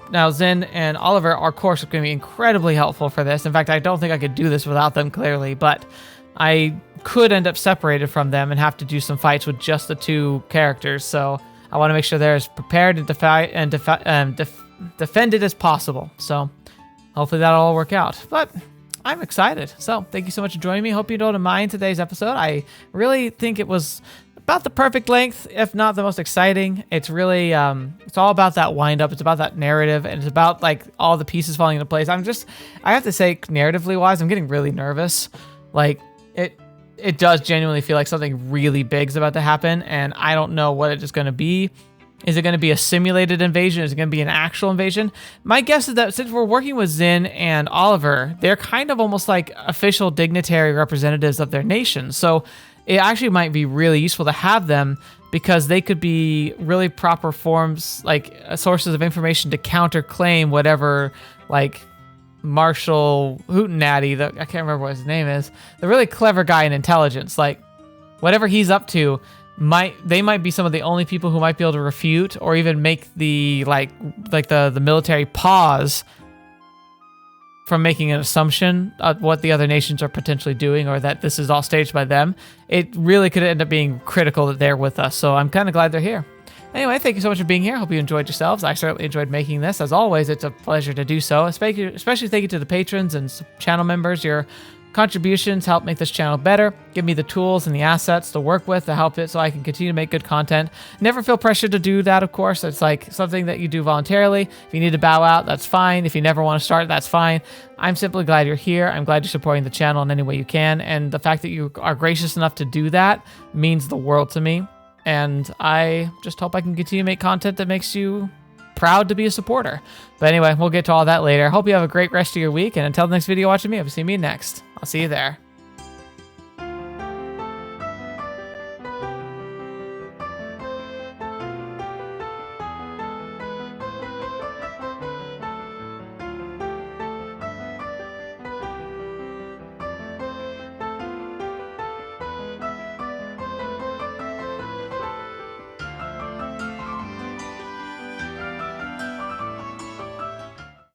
Now, Zin and Oliver, our course, are going to be incredibly helpful for this. In fact, I don't think I could do this without them clearly, but I could end up separated from them and have to do some fights with just the two characters. So I want to make sure they're as prepared and defended as possible. So hopefully that'll all work out. But I'm excited. So thank you so much for joining me. Hope you don't mind today's episode. I really think it was about the perfect length, if not the most exciting. It's really, it's all about that wind up. It's about that narrative and it's about like all the pieces falling into place. I have to say narratively wise, I'm getting really nervous. Like it does genuinely feel like something really big is about to happen and I don't know what it is going to be. Is it going to be a simulated invasion? Is it going to be an actual invasion? My guess is that since we're working with Zin and Oliver, they're kind of almost like official dignitary representatives of their nation. So it actually might be really useful to have them because they could be really proper forms, like sources of information to counterclaim whatever like Marshall Hootenanny, I can't remember what his name is, the really clever guy in intelligence. Like, whatever he's up to, they might be some of the only people who might be able to refute or even make the the military pause from making an assumption of what the other nations are potentially doing, or that this is all staged by them. It really could end up being critical that they're with us, so I'm kind of glad they're here. Anyway, thank you so much for being here. Hope you enjoyed yourselves. I certainly enjoyed making this. As always, it's a pleasure to do so. Especially thank you to the patrons and channel members. Your contributions help make this channel better, give me the tools and the assets to work with to help it so I can continue to make good content. Never feel pressured to do that, of course. It's like something that you do voluntarily. If you need to bow out, that's fine. If you never want to start, that's fine. I'm simply glad you're here. I'm glad you're supporting the channel in any way you can. And the fact that you are gracious enough to do that means the world to me. And I just hope I can continue to make content that makes you proud to be a supporter. But anyway, we'll get to all that later. Hope you have a great rest of your week. And until the next video watching me, hope you see me next. I'll see you there.